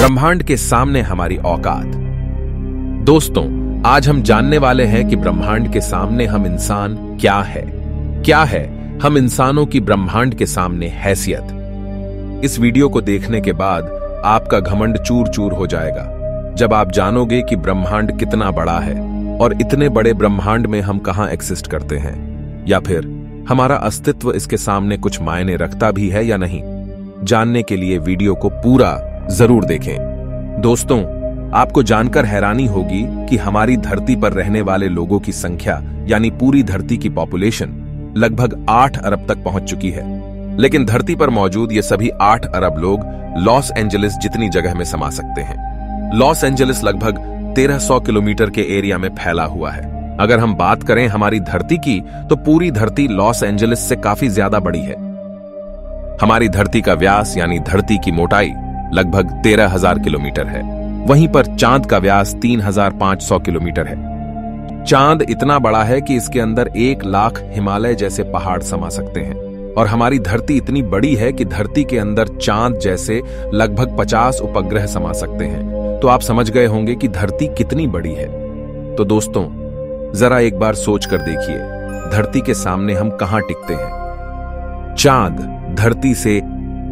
ब्रह्मांड के सामने हमारी औकात। दोस्तों, आज हम जानने वाले हैं कि ब्रह्मांड के सामने हम इंसान क्या है हम इंसानों की ब्रह्मांड के सामने हैसियत। इस वीडियो को देखने के बाद आपका घमंड चूर चूर हो जाएगा जब आप जानोगे कि ब्रह्मांड कितना बड़ा है और इतने बड़े ब्रह्मांड में हम कहां एग्जिस्ट करते हैं, या फिर हमारा अस्तित्व इसके सामने कुछ मायने रखता भी है या नहीं। जानने के लिए वीडियो को पूरा जरूर देखें। दोस्तों, आपको जानकर हैरानी होगी कि हमारी धरती पर रहने वाले लोगों की संख्या यानी पूरी धरती की पॉपुलेशन लगभग 8 अरब तक पहुंच चुकी है। लेकिन धरती पर मौजूद ये सभी 8 अरब लोग लॉस एंजलिस जितनी जगह में समा सकते हैं। लॉस एंजलिस लगभग 1300 किलोमीटर के एरिया में फैला हुआ है। अगर हम बात करें हमारी धरती की, तो पूरी धरती लॉस एंजलिस से काफी ज्यादा बड़ी है। हमारी धरती का व्यास यानी धरती की मोटाई लगभग 13,000 किलोमीटर है। वहीं पर चांद का व्यास 3,500 किलोमीटर है। चांद इतना बड़ा है कि इसके अंदर 1 लाख हिमालय जैसे पहाड़ समा सकते हैं। और हमारी धरती इतनी बड़ी है कि धरती के अंदर चांद जैसे लगभग 50 उपग्रह समा सकते हैं। तो आप समझ गए होंगे कि धरती कितनी बड़ी है। तो दोस्तों, जरा एक बार सोच कर देखिए, धरती के सामने हम कहां टिकते हैं। चांद धरती से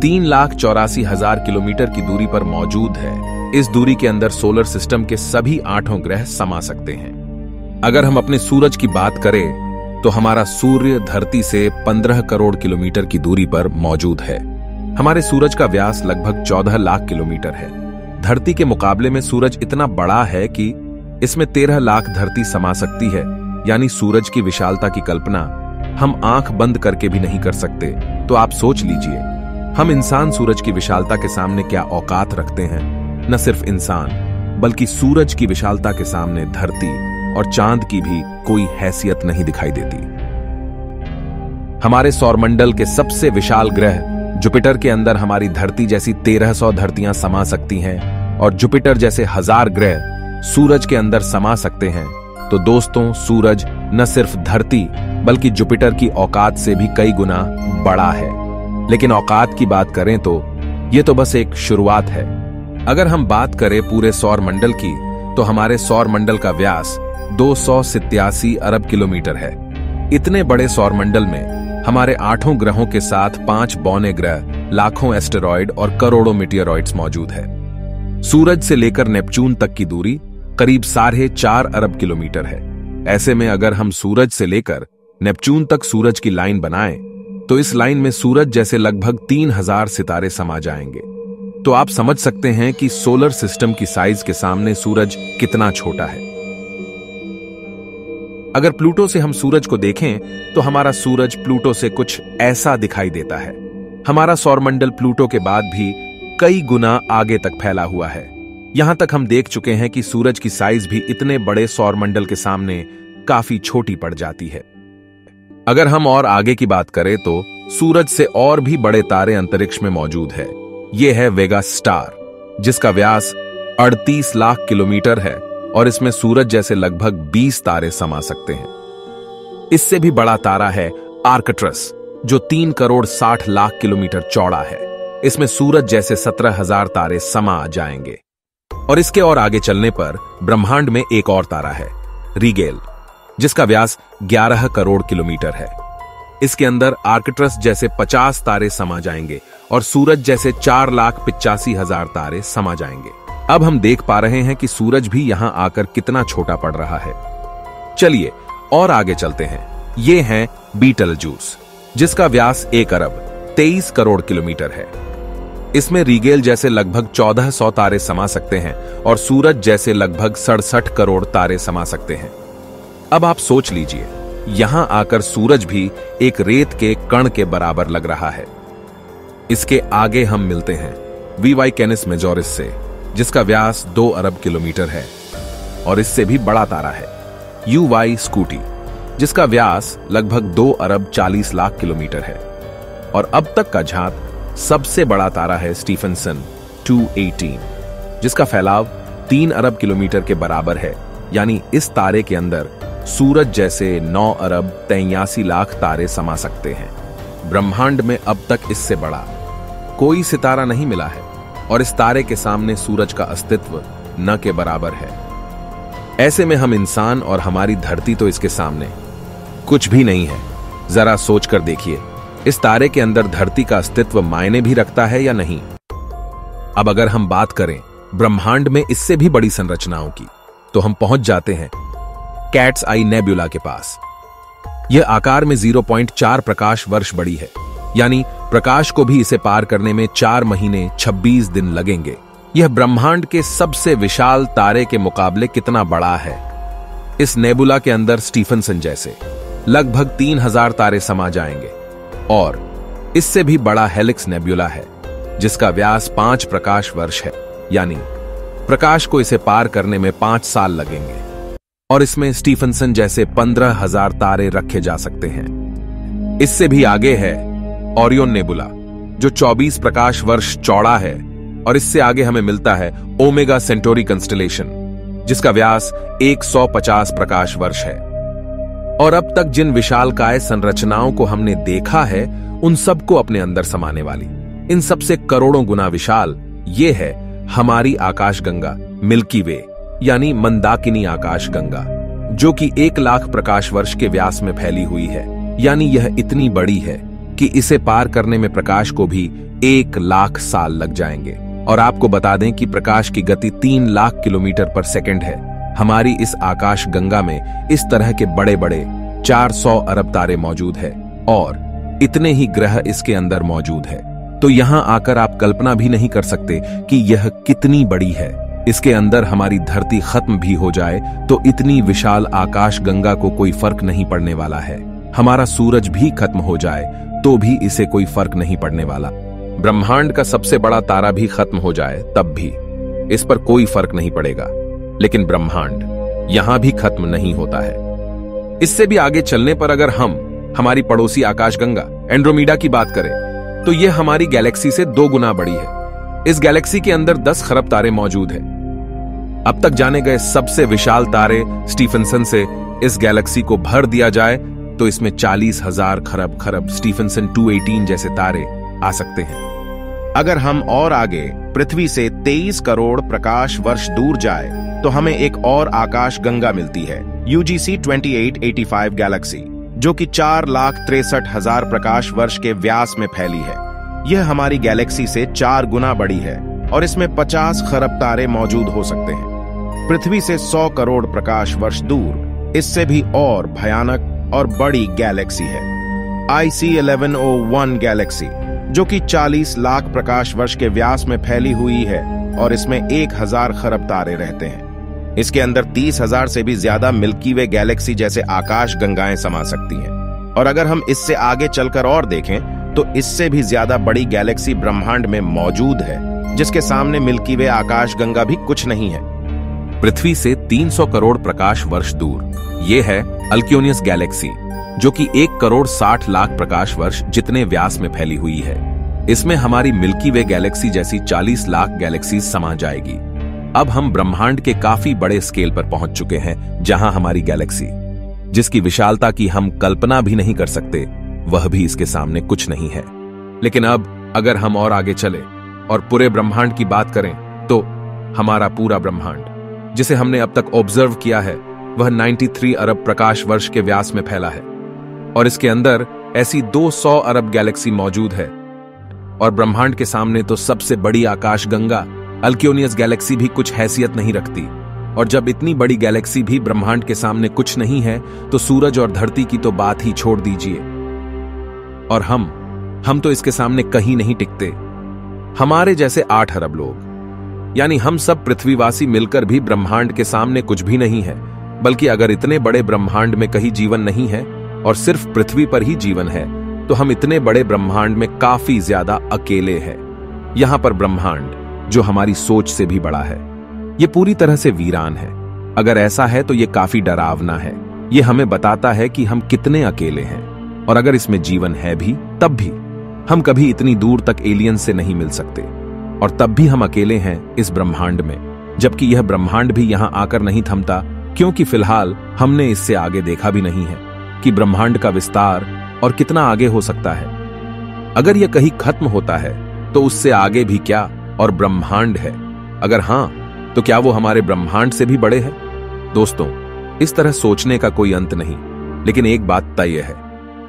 3,84,000 किलोमीटर की दूरी पर मौजूद है। इस दूरी के अंदर सोलर सिस्टम के सभी 8 ग्रह समा सकते हैं। अगर हम अपने सूरज की बात करें तो हमारा सूर्य धरती से 15 करोड़ किलोमीटर की दूरी पर मौजूद है। हमारे सूरज का व्यास लगभग 14 लाख किलोमीटर है। धरती के मुकाबले में सूरज इतना बड़ा है कि इसमें 13 लाख धरती समा सकती है। यानी सूरज की विशालता की कल्पना हम आंख बंद करके भी नहीं कर सकते। तो आप सोच लीजिए, हम इंसान सूरज की विशालता के सामने क्या औकात रखते हैं। न सिर्फ इंसान, बल्कि सूरज की विशालता के सामने धरती और चांद की भी कोई हैसियत नहीं दिखाई देती। हमारे सौरमंडल के सबसे विशाल ग्रह जुपिटर के अंदर हमारी धरती जैसी 1300 धरतियां समा सकती हैं और जुपिटर जैसे 1000 ग्रह सूरज के अंदर समा सकते हैं। तो दोस्तों, सूरज न सिर्फ धरती बल्कि जुपिटर की औकात से भी कई गुना बड़ा है। लेकिन औकात की बात करें तो यह तो बस एक शुरुआत है। अगर हम बात करें पूरे सौर मंडल की, तो हमारे सौर मंडल का व्यास 287 अरब किलोमीटर है। इतने बड़े सौर मंडल में हमारे 8 ग्रहों के साथ 5 बौने ग्रह, लाखों एस्टेरॉयड और करोड़ों मीटियोरॉइड्स मौजूद है। सूरज से लेकर नेपच्यून तक की दूरी करीब 4.5 अरब किलोमीटर है। ऐसे में अगर हम सूरज से लेकर नेपच्यून तक सूरज की लाइन बनाएं, तो इस लाइन में सूरज जैसे लगभग 3000 सितारे समा जाएंगे। तो आप समझ सकते हैं कि सोलर सिस्टम की साइज के सामने सूरज कितना छोटा है। अगर प्लूटो से हम सूरज को देखें तो हमारा सूरज प्लूटो से कुछ ऐसा दिखाई देता है। हमारा सौरमंडल प्लूटो के बाद भी कई गुना आगे तक फैला हुआ है। यहां तक हम देख चुके हैं कि सूरज की साइज भी इतने बड़े सौरमंडल के सामने काफी छोटी पड़ जाती है। अगर हम और आगे की बात करें तो सूरज से और भी बड़े तारे अंतरिक्ष में मौजूद है। यह है वेगा स्टार, जिसका व्यास 38 लाख किलोमीटर है और इसमें सूरज जैसे लगभग 20 तारे समा सकते हैं। इससे भी बड़ा तारा है आर्कट्रस, जो 3 करोड़ 60 लाख किलोमीटर चौड़ा है। इसमें सूरज जैसे 17,000 तारे समा जाएंगे। और इसके और आगे चलने पर ब्रह्मांड में एक और तारा है, रीगेल, जिसका व्यास 11 करोड़ किलोमीटर है। इसके अंदर आर्कट्रस जैसे 50 तारे समा जाएंगे और सूरज जैसे 4,85,000 तारे समा जाएंगे। अब हम देख पा रहे हैं कि सूरज भी यहां आकर कितना छोटा पड़ रहा है। चलिए और आगे चलते हैं। ये है बीटलजूस, जिसका व्यास 1 अरब 23 करोड़ किलोमीटर है। इसमें रीगेल जैसे लगभग 1400 तारे समा सकते हैं और सूरज जैसे लगभग 67 करोड़ तारे समा सकते हैं। अब आप सोच लीजिए, यहां आकर सूरज भी एक रेत के कण के बराबर लग रहा है। इसके आगे हम मिलते हैं वीवाई कैनिस मेजोरिस से, जिसका व्यास 2 अरब किलोमीटर है और इससे भी बड़ा तारा है यूवाई स्कूटी, जिसका व्यास लगभग 2 अरब 40 लाख किलोमीटर है। और अब तक का झांक सबसे बड़ा तारा है स्टीफनसन 218, जिसका फैलाव 3 अरब किलोमीटर के बराबर है। यानी इस तारे के अंदर सूरज जैसे 9 अरब 83 लाख तारे समा सकते हैं। ब्रह्मांड में अब तक इससे बड़ा कोई सितारा नहीं मिला है और इस तारे के सामने सूरज का अस्तित्व न के बराबर है। ऐसे में हम इंसान और हमारी धरती तो इसके सामने कुछ भी नहीं है। जरा सोच कर देखिए, इस तारे के अंदर धरती का अस्तित्व मायने भी रखता है या नहीं। अब अगर हम बात करें ब्रह्मांड में इससे भी बड़ी संरचनाओं की, तो हम पहुंच जाते हैं कैट्स आई नेबुला के पास। यह आकार में 0.4 प्रकाश वर्ष बड़ी है, यानी प्रकाश को भी इसे पार करने में 4 महीने 26 दिन लगेंगे। यह ब्रह्मांड के सबसे विशाल तारे के मुकाबले कितना बड़ा है। इस नेबुला के अंदर स्टीफनसन जैसे लगभग 3000 तारे समा जाएंगे, और इससे भी बड़ा हेलिक्स नेबुला है जिसका व्यास 5 प्रकाश वर्ष है, यानी प्रकाश को इसे पार करने में 5 साल लगेंगे। और इसमें स्टीफनसन जैसे 15,000 तारे रखे जा सकते हैं। इससे भी आगे है ओरियन नेबुला, जो 24 प्रकाश वर्ष चौड़ा है, और इससे आगे हमें मिलता है ओमेगा सेंटोरी कंस्टलेशन, जिसका व्यास 150 प्रकाश वर्ष है। और अब तक जिन विशालकाय संरचनाओं को हमने देखा है, उन सबको अपने अंदर समाने वाली, इन सबसे करोड़ों गुना विशाल ये है हमारी आकाशगंगा मिल्की वे, यानी मंदाकिनी आकाशगंगा, जो कि 1 लाख प्रकाश वर्ष के व्यास में फैली हुई है। यानी यह इतनी बड़ी है कि इसे पार करने में प्रकाश को भी 1 लाख साल लग जाएंगे। और आपको बता दें कि प्रकाश की गति 3 लाख किलोमीटर पर सेकंड है। हमारी इस आकाश गंगा में इस तरह के बड़े बड़े 400 अरब तारे मौजूद है, और इतने ही ग्रह इसके अंदर मौजूद है। तो यहां आकर आप कल्पना भी नहीं कर सकते कि यह कितनी बड़ी है। इसके अंदर हमारी धरती खत्म भी हो जाए तो इतनी विशाल आकाश गंगा को कोई फर्क नहीं पड़ने वाला है। हमारा सूरज भी खत्म हो जाए तो भी इसे कोई फर्क नहीं पड़ने वाला। ब्रह्मांड का सबसे बड़ा तारा भी खत्म हो जाए तब भी इस पर कोई फर्क नहीं पड़ेगा। लेकिन ब्रह्मांड यहां भी खत्म नहीं होता है। इससे भी आगे चलने पर अगर हम हमारी पड़ोसी आकाशगंगा एंड्रोमेडा की बात करें, तो यह हमारी गैलेक्सी से 2 गुना बड़ी है। इस गैलेक्सी के अंदर 10 खरब तारे मौजूद हैं। अब तक जाने गए सबसे विशाल तारे स्टीफनसन से इस गैलेक्सी को भर दिया जाए तो इसमें 40,000 खरब स्टीफनसन 218 जैसे तारे आ सकते हैं। अगर हम और आगे पृथ्वी से 23 करोड़ प्रकाश वर्ष दूर जाए तो हमें एक और आकाश गंगा मिलती है, UGC 2885 गैलेक्सी, जो कि 4,63,000 प्रकाश वर्ष के व्यास में फैली है। यह हमारी गैलेक्सी से 4 गुना बड़ी है और इसमें 50 खरब तारे मौजूद हो सकते हैं। पृथ्वी से 100 करोड़ प्रकाश वर्ष दूर इससे भी और भयानक और बड़ी गैलेक्सी है, IC 1101 गैलेक्सी, जो कि 40 लाख प्रकाश वर्ष के व्यास में फैली हुई है और इसमें 1000 खरब तारे रहते हैं। इसके अंदर 30,000 से भी ज्यादा मिल्की वे गैलेक्सी जैसे आकाश गंगाएं समा सकती हैं। और अगर हम इससे आगे चलकर और देखें तो इससे भी ज्यादा बड़ी गैलेक्सी ब्रह्मांड में मौजूद है, जिसके सामने मिल्की वे आकाश गंगा भी कुछ नहीं है। पृथ्वी से 300 करोड़ प्रकाश वर्ष दूर यह है अल्क्योनियस गैलेक्सी, जो कि 1 करोड़ 60 लाख प्रकाश वर्ष जितने व्यास में फैली हुई है। इसमें हमारी मिल्की वे गैलेक्सी जैसी 40 लाख गैलेक्सी समा जाएगी। अब हम ब्रह्मांड के काफी बड़े स्केल पर पहुंच चुके हैं, जहां हमारी गैलेक्सी, जिसकी विशालता की हम कल्पना भी नहीं कर सकते, वह भी इसके सामने कुछ नहीं है। लेकिन अब अगर हम और आगे चले और पूरे ब्रह्मांड की बात करें तो हमारा पूरा ब्रह्मांड, जिसे हमने अब तक ऑब्जर्व किया है, वह 93 अरब प्रकाश वर्ष के व्यास में फैला है। और इसके अंदर ऐसी 200 अरब गैलेक्सी मौजूद है। और ब्रह्मांड के सामने तो सबसे बड़ी आकाश गंगा अल्क्योनियस गैलेक्सी भी कुछ हैसियत नहीं रखती। और जब इतनी बड़ी गैलेक्सी भी ब्रह्मांड के सामने कुछ नहीं है, तो सूरज और धरती की तो बात ही छोड़ दीजिए। और हम तो इसके सामने कहीं नहीं टिकते। हमारे जैसे 8 अरब लोग, यानी हम सब पृथ्वीवासी मिलकर भी ब्रह्मांड के सामने कुछ भी नहीं है। बल्कि अगर इतने बड़े ब्रह्मांड में कहीं जीवन नहीं है और सिर्फ पृथ्वी पर ही जीवन है, तो हम इतने बड़े ब्रह्मांड में काफी ज्यादा अकेले हैं। यहां पर ब्रह्मांड, जो हमारी सोच से भी बड़ा है, ये पूरी तरह से वीरान है। अगर ऐसा है तो ये काफी डरावना है। ये हमें बताता है कि हम कितने अकेले हैं। और अगर इसमें जीवन है भी, तब भी हम कभी इतनी दूर तक एलियन से नहीं मिल सकते। और तब भी हम अकेले हैं इस ब्रह्मांड में, जबकि यह ब्रह्मांड भी यहां आकर नहीं थमता, क्योंकि फिलहाल हमने इससे आगे देखा भी नहीं है कि ब्रह्मांड का विस्तार और कितना आगे हो सकता है। अगर यह कहीं खत्म होता है तो उससे आगे भी क्या, और ब्रह्मांड है? अगर हां, तो क्या वो हमारे ब्रह्मांड से भी बड़े हैं? दोस्तों, इस तरह सोचने का कोई अंत नहीं, लेकिन एक बात तय है,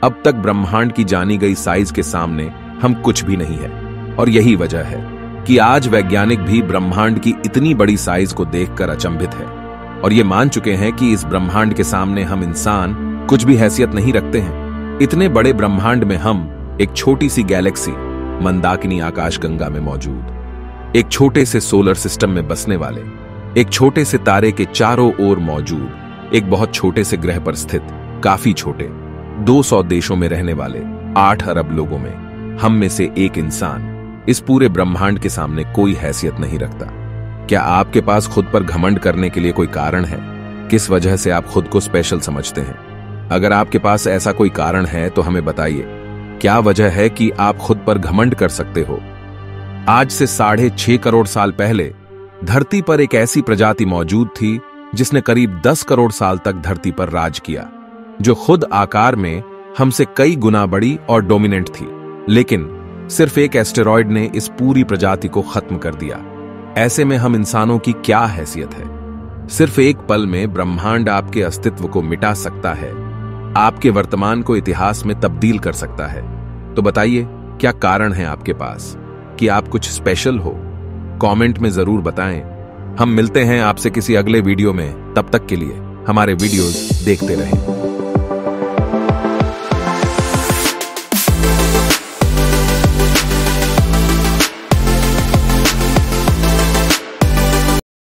अब तक ब्रह्मांड की जानी गई साइज के सामने हम कुछ भी नहीं है। और यही वजह है कि आज वैज्ञानिक भी ब्रह्मांड की इतनी बड़ी साइज को देखकर अचंभित है और ये मान चुके हैं कि इस ब्रह्मांड के सामने हम इंसान कुछ भी हैसियत नहीं रखते हैं। इतने बड़े ब्रह्मांड में हम एक छोटी सी गैलेक्सी मंदाकिनी आकाशगंगा में मौजूद, एक छोटे से सोलर सिस्टम में बसने वाले, एक छोटे से तारे के चारों ओर मौजूद, एक बहुत छोटे से ग्रह पर स्थित, काफी छोटे 200 देशों में रहने वाले 8 अरब लोगों में हम में से एक इंसान इस पूरे ब्रह्मांड के सामने कोई हैसियत नहीं रखता। क्या आपके पास खुद पर घमंड करने के लिए कोई कारण है? किस वजह से आप खुद को स्पेशल समझते हैं? अगर आपके पास ऐसा कोई कारण है तो हमें बताइए, क्या वजह है कि आप खुद पर घमंड कर सकते हो? आज से 6.5 करोड़ साल पहले धरती पर एक ऐसी प्रजाति मौजूद थी जिसने करीब 10 करोड़ साल तक धरती पर राज किया, जो खुद आकार में हमसे कई गुना बड़ी और डोमिनेंट थी। लेकिन सिर्फ एक एस्टेरॉयड ने इस पूरी प्रजाति को खत्म कर दिया। ऐसे में हम इंसानों की क्या हैसियत है? सिर्फ एक पल में ब्रह्मांड आपके अस्तित्व को मिटा सकता है, आपके वर्तमान को इतिहास में तब्दील कर सकता है। तो बताइए, क्या कारण है आपके पास कि आप कुछ स्पेशल हो? कमेंट में जरूर बताएं। हम मिलते हैं आपसे किसी अगले वीडियो में। तब तक के लिए हमारे वीडियोस देखते रहें।